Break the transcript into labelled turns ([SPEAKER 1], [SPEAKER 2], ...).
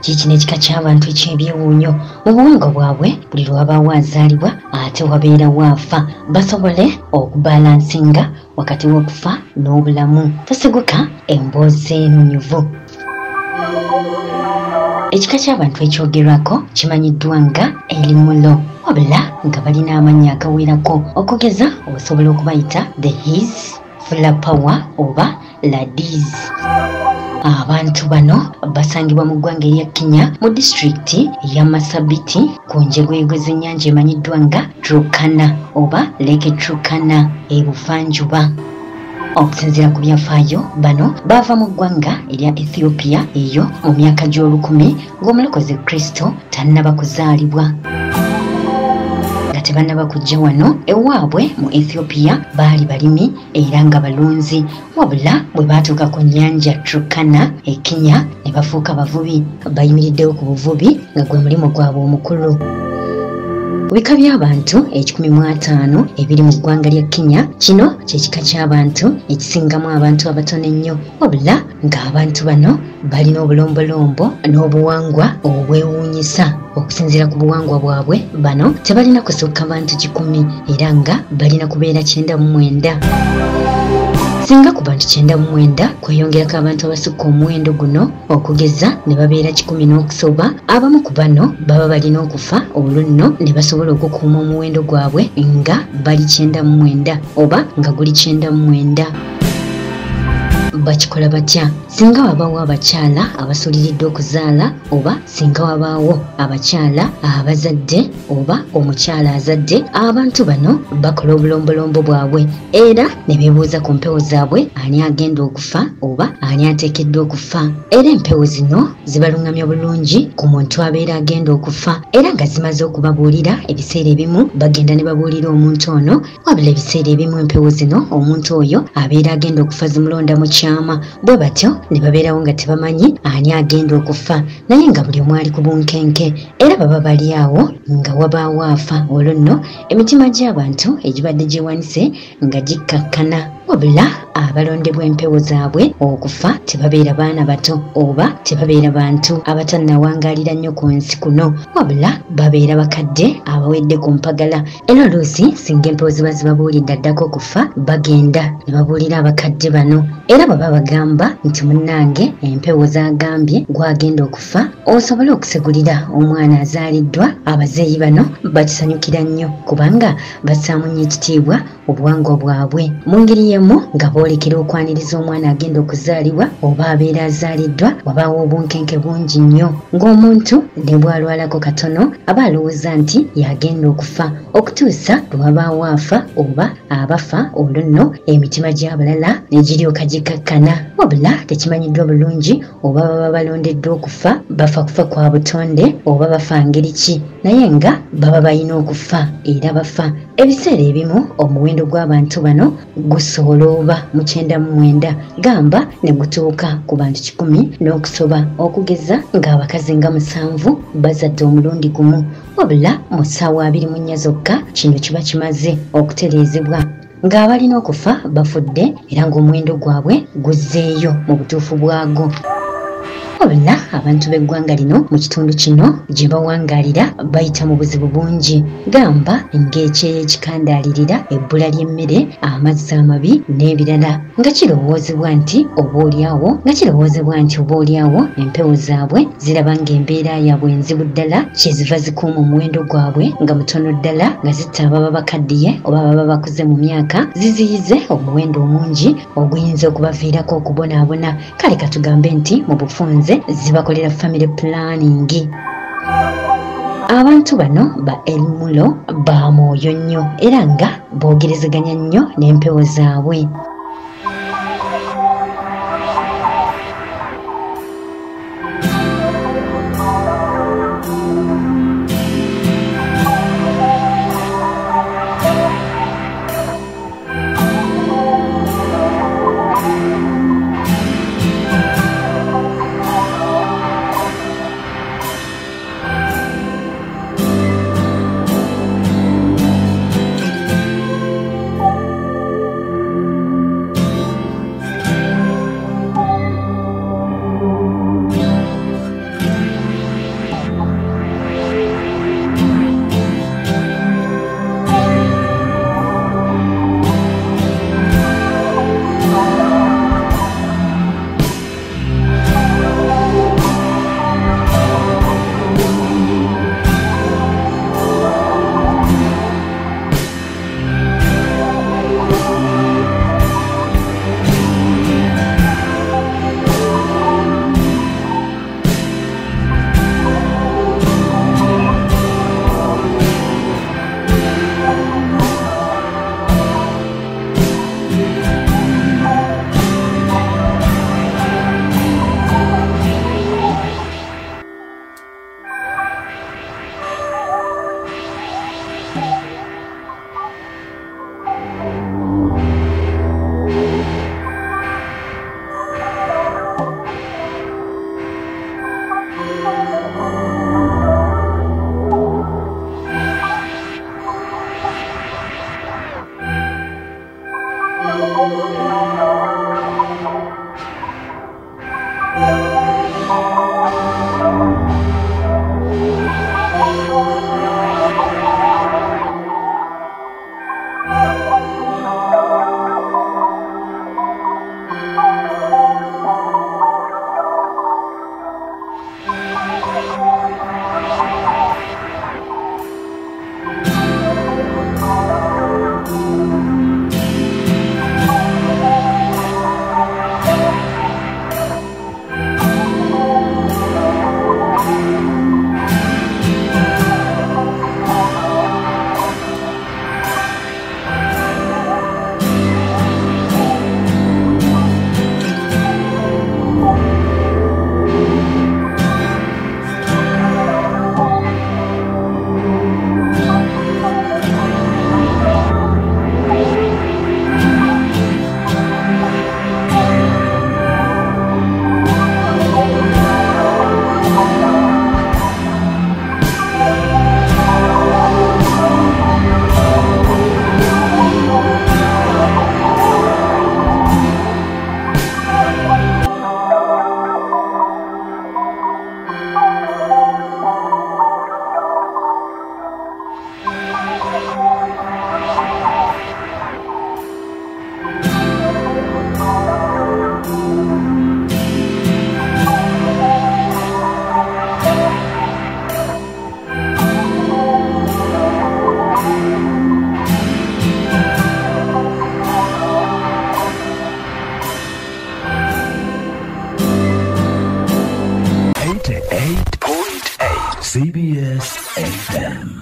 [SPEAKER 1] kikino ekika ky'abantu eky'ebyewuunyo mu buwangwa bwabwe buli lwabaawo azaalibwa ate wabeera waafa basobole okubalansinga wakati w'okufa n'obulamu. Tosiguka emboozi enunyuvu. Ekika ky'abantu ekyogerwako kimanyiddwa nga Elimulo, wabula nga balina amannya agawerako okugeza osobola okubayita the His, Fulapawa oba Ladies. Abantu bano basangibwa mu ggwanga erya Kenya mu disitulikiti ya Marsabit ku njegweyegwe z'ennyanja emanyiddwa nga Turkana oba Lake Turkana ebuvanjuba. Okusinziira ku byafaayo bano baava mu ggwanga erya Ethiopia eyo mu myaka gy'olukumi ng'omulokozi Kristo tannaba kuzaalibwa. Nga tebannaba kujja wano ewaabwe mu Ethiopia baali balimi era nga balunzi, wabula bwe baatuuka ku nnyanja Turkana e Kenya ne bafuuka bavubi bayimiriddewo ku buvubi nga gwe mulimo gwabwe omukulu. Bika by'abantu 1,500 ebiri mu ggwanga lya Kenya, kino kyekika ky'abantu ekisingamu abantu abatono ennyo, wabula ng'abantu bano balina obulombolombo n'obuwangwa obwewuunyisa. Okusinziira ku buwangwa bwabwe bano tebalina kusukka bantu 10 era nga balina kubeera 99. Singa ku bantu 99 kweyongerako abantu abasukka omuwendo guno okugeza ne babeera 10 n'okusoba, abamu ku bano baba balina okufa olwo nno ne basobola okukuuma omuwendo gwabwe nga bali 99 oba nga guli 99. Bakikola batya? Singa wabaawo abakyala abasuuliridde okuzaala oba singa wabaawo abakyala abazadde oba omukyala azadde, abantu bano bakola obulombolombo bwabwe era ne beebuuza ku mpewo zaabwe ani agenda okufa oba ani ateekeddwa okufa. Era empewo zino zibalungamya bulungi ku muntu abeera agenda okufa era nga zimaze okubabuulira ebiseera ebimu bagenda ne babuulira omuntu ono, wabula ebiseera ebimu empewo zino omuntu oyo abeera agenda okufa zimulonda mu kyama, bwe batyo ne babeerawo nga tebamanyi ani agenda okufa naye nga buli omu ali ku bunkenke era baba bali awo nga wabaawo afa, olwo nno emitima gy'abantu egibadde gyewanise nga gikkakkana. Wabula abalondebwa empewo zaabwe okufa tebabeera baana bato oba tebabeera bantu abatannawangaalira nnyo ku nsi kuno, wabula babeera bakadde abawedde ku mpagala. Era oluusi singa empewo ziba zibabuulidde addako okufa bagenda ne babuulira abakadde bano era baba bagamba nti munnange empewo zagambye gwagenda okufa osobole okusegulira omwana azaaliddwa. Abazeeyi bano bakisanyukira nnyo kubanga bassaamu nnyo ekitiibwa obuwangwa bwabwe mu ngeri yemu nga boolekera okwaniriza omwana agenda okuzaalibwa oba abeera azaaliddwa. Wabaawo obunkenke bungi nnyo ng'omuntu ne bwalwalako katono aba alowooza nti yagenda okufa okutuusa lwabaawo afa oba abafa, olwo nno emitima gy'abalala ne giryoka gikakkana. Wabula tekimanyiddwa bulungi oba baba balondeddwa okufa bafa kufa kwa butonde oba bafa ngeri ki, naye nga baba balina okufa era bafa. Ebiseera ebimu omuwendo gw'abantu bano gusobola oba mu 99 gamba ne gutuuka ku bantu 10 n'okusoba, okugeza ng'abakazi nga 7 bazadde omulundi gumu, wabula mu ssaawa 24 zokka kino kiba kimaze okutereezebwa ng'abalina okufa bafudde era ng'omuwendo gwabwe guzzeeyo mu butuufu bwago. Wabula abantu b'eggwanga lino mu kitundu kino gye bawangaalira bayita mu buzibu bungi, gamba ng'ekyeya ekikandaalirira, ebbula ly'emmere, amazzi amabi n'ebirala, nga kirowoozebwa nti oboolyawo empewo zaabwe ziraba ng'embeera yaabwe enzibu ddala kyeziva zikuuma omuwendo gwabwe nga mutono ddala, nga zitta ababa bakaddiye oba ababa bakuze mu myaka, ziziyize omuwendo omungi oguyinza okubaviirako okubonaabona. Kale katugambe nti mu bufunze zibakolera family planning. Abantu bano ba Elimulo ba mwoyo nnyo era nga boogerezeganya nnyo n'empewo zaabwe.
[SPEAKER 2] CBS FM.